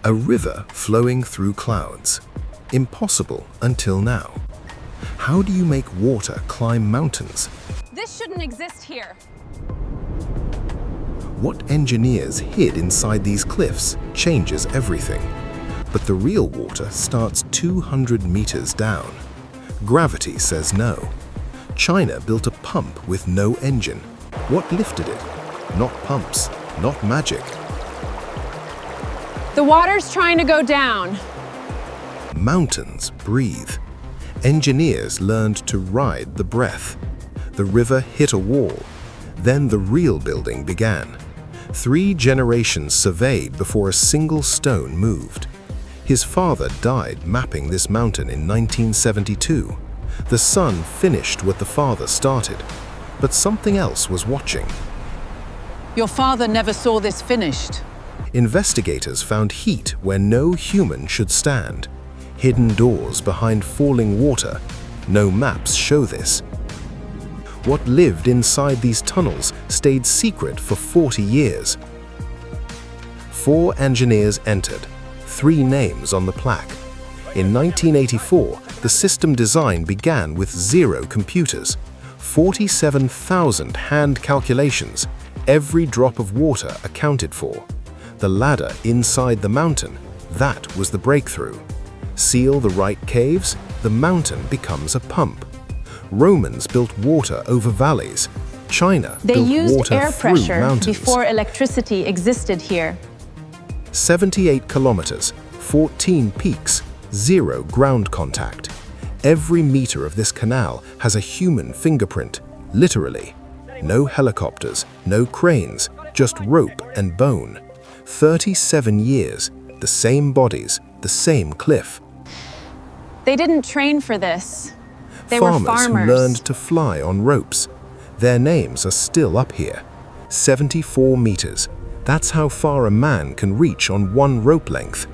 A river flowing through clouds. Impossible until now. How do you make water climb mountains? This shouldn't exist here. What engineers hid inside these cliffs changes everything. But the real water starts 200 meters down. Gravity says no. China built a pump with no engine. What lifted it? Not pumps, not magic. The water's trying to go down. Mountains breathe. Engineers learned to ride the breath. The river hit a wall. Then the real building began. 3 generations surveyed before a single stone moved. His father died mapping this mountain in 1972. The son finished what the father started, but something else was watching. Your father never saw this finished. Investigators found heat where no human should stand. Hidden doors behind falling water. No maps show this. What lived inside these tunnels stayed secret for 40 years. 4 engineers entered, 3 names on the plaque. In 1984, the system design began with 0 computers, 47,000 hand calculations, every drop of water accounted for. The ladder inside the mountain, that was the breakthrough. Seal the right caves, the mountain becomes a pump. Romans built water over valleys. China built water air through pressure mountains. before electricity existed here. 78 kilometers, 14 peaks, 0 ground contact. Every meter of this canal has a human fingerprint, literally. No helicopters, no cranes, just rope and bone. 37 years, the same bodies, the same cliff. They didn't train for this. They were farmers Who learned to fly on ropes. Their names are still up here. 74 meters. That's how far a man can reach on one rope length.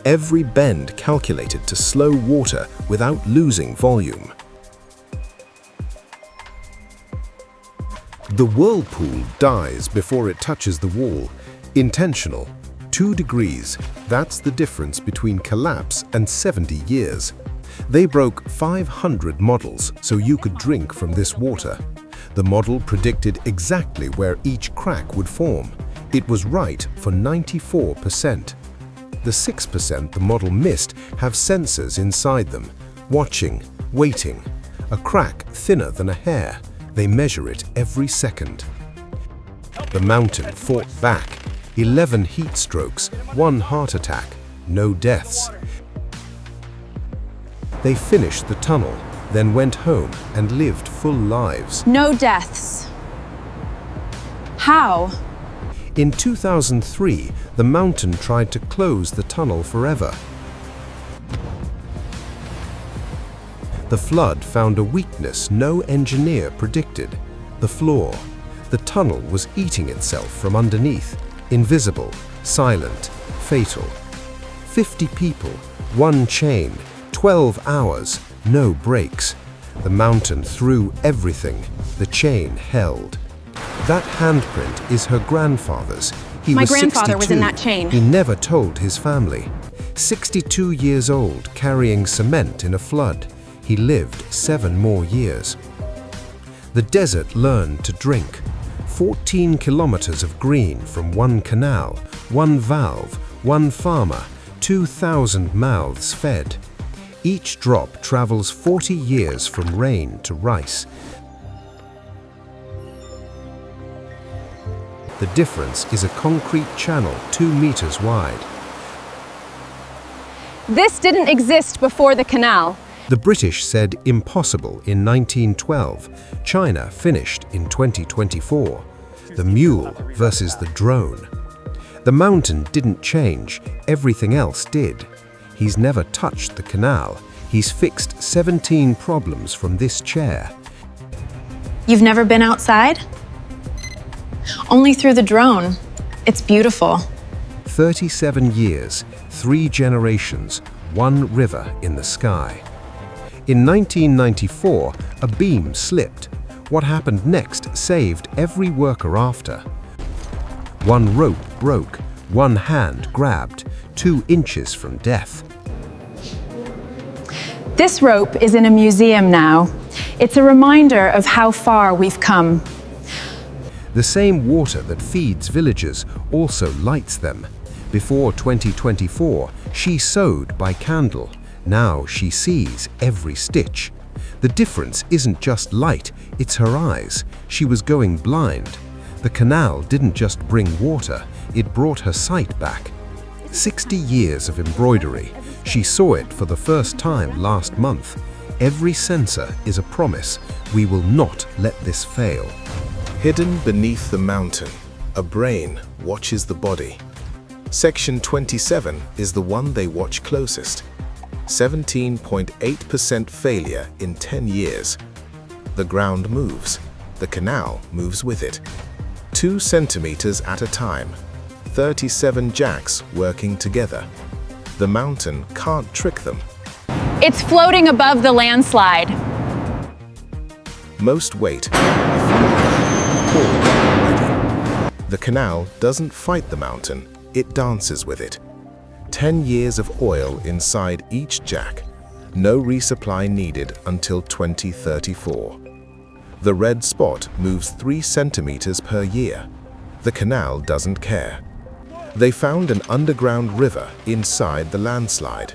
Every bend calculated to slow water without losing volume. The whirlpool dies before it touches the wall. Intentional. 2 degrees, that's the difference between collapse and 70 years. They broke 500 models so you could drink from this water. The model predicted exactly where each crack would form. It was right for 94%. The 6% the model missed have sensors inside them, watching, waiting. A crack thinner than a hair, they measure it every second. The mountain fought back. 11 heat strokes, 1 heart attack, no deaths. They finished the tunnel, then went home and lived full lives. No deaths. How? In 2003, the mountain tried to close the tunnel forever. The flood found a weakness no engineer predicted: the floor. The tunnel was eating itself from underneath. Invisible, silent, fatal. 50 people, 1 chain, 12 hours, no brakes. The mountain threw everything. The chain held. That handprint is her grandfather's. My grandfather was in that chain. He never told his family. 62 years old, carrying cement in a flood. He lived 7 more years. The desert learned to drink. 14 kilometers of green from 1 canal, 1 valve, 1 farmer, 2,000 mouths fed. Each drop travels 40 years from rain to rice. The difference is a concrete channel 2 meters wide. This didn't exist before the canal. The British said impossible in 1912. China finished in 2024. The mule versus the drone. The mountain didn't change, everything else did. He's never touched the canal. He's fixed 17 problems from this chair. You've never been outside? Only through the drone. It's beautiful. 37 years, 3 generations, 1 river in the sky. In 1994, a beam slipped. What happened next saved every worker after. One rope broke, one hand grabbed, 2 inches from death. This rope is in a museum now. It's a reminder of how far we've come. The same water that feeds villagers also lights them. Before 2024, she sewed by candle. Now she sees every stitch. The difference isn't just light, it's her eyes. She was going blind. The canal didn't just bring water, it brought her sight back. 60 years of embroidery. She saw it for the first time last month. Every sensor is a promise. We will not let this fail. Hidden beneath the mountain, a brain watches the body. Section 27 is the one they watch closest. 17.8% failure in 10 years. The ground moves. The canal moves with it. 2 centimeters at a time. 37 jacks working together. The mountain can't trick them. It's floating above the landslide. Most weight, already. The canal doesn't fight the mountain, it dances with it. 10 years of oil inside each jack. No resupply needed until 2034. The red spot moves 3 centimeters per year. The canal doesn't care. They found an underground river inside the landslide.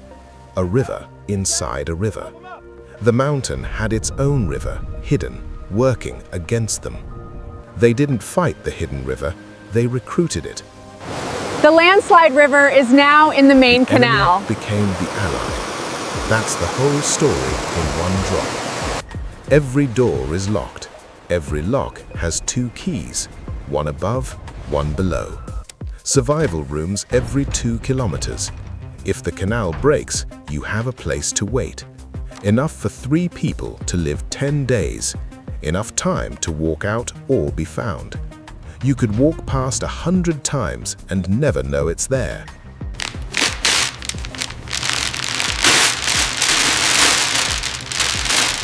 A river inside a river. The mountain had its own river, hidden, working against them. They didn't fight the hidden river, they recruited it. The landslide river is now in the main canal. Enemy became the ally. That's the whole story in one drop. Every door is locked. Every lock has 2 keys, one above, one below. Survival rooms every 2 kilometers. If the canal breaks, you have a place to wait. Enough for 3 people to live 10 days. Enough time to walk out or be found. You could walk past 100 times and never know it's there.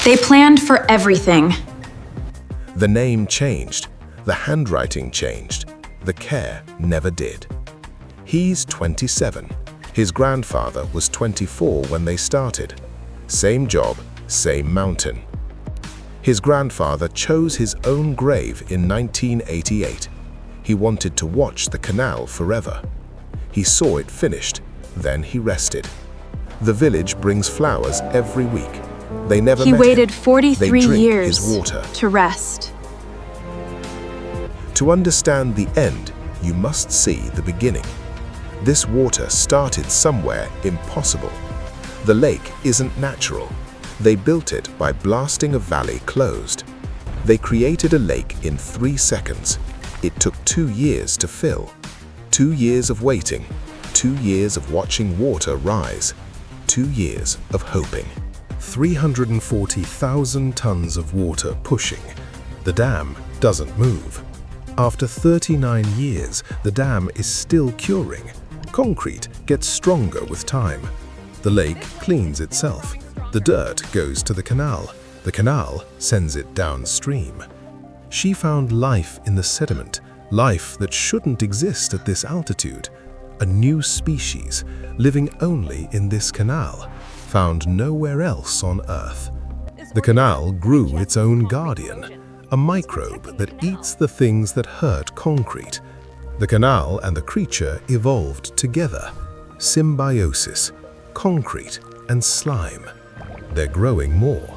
They planned for everything. The name changed, the handwriting changed, the care never did. He's 27. His grandfather was 24 when they started. Same job, same mountain. His grandfather chose his own grave in 1988. He wanted to watch the canal forever. He saw it finished, then he rested. The village brings flowers every week. They never met him. He waited 43 They drink years his water. to rest. To understand the end, you must see the beginning. This water started somewhere impossible. The lake isn't natural. They built it by blasting a valley closed. They created a lake in 3 seconds. It took 2 years to fill. 2 years of waiting. 2 years of watching water rise. 2 years of hoping. 340,000 tons of water pushing. The dam doesn't move. After 39 years, the dam is still curing. Concrete gets stronger with time. The lake cleans itself. The dirt goes to the canal. The canal sends it downstream. She found life in the sediment, life that shouldn't exist at this altitude. A new species, living only in this canal, found nowhere else on Earth. The canal grew its own guardian, a microbe that eats the things that hurt concrete. The canal and the creature evolved together. Symbiosis, concrete and slime. They're growing more.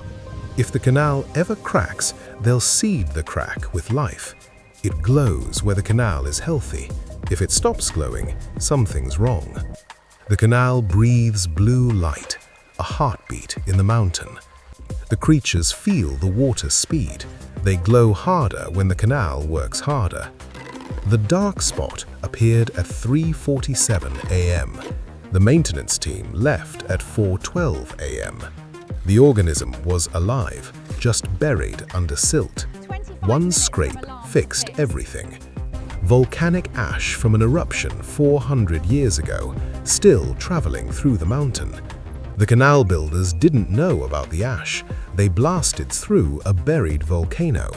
If the canal ever cracks, they'll seed the crack with life. It glows where the canal is healthy. If it stops glowing, something's wrong. The canal breathes blue light, a heartbeat in the mountain. The creatures feel the water speed. They glow harder when the canal works harder. The dark spot appeared at 3:47 a.m. The maintenance team left at 4:12 a.m. The organism was alive, just buried under silt. One scrape fixed everything. Volcanic ash from an eruption 400 years ago, still traveling through the mountain. The canal builders didn't know about the ash. They blasted through a buried volcano.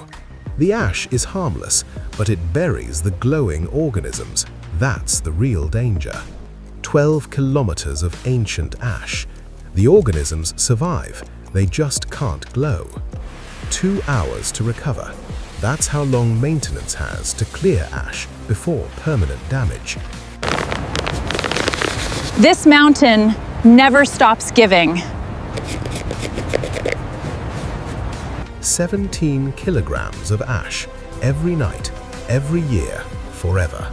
The ash is harmless, but it buries the glowing organisms. That's the real danger. 12 kilometers of ancient ash. The organisms survive, they just can't glow. 2 hours to recover. That's how long maintenance has to clear ash before permanent damage. This mountain never stops giving. 17 kilograms of ash every night, every year, forever.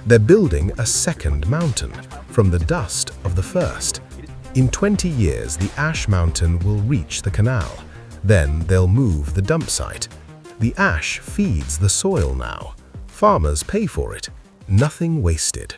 They're building a second mountain from the dust of the first. In 20 years, the ash mountain will reach the canal. Then they'll move the dump site. The ash feeds the soil now. Farmers pay for it. Nothing wasted.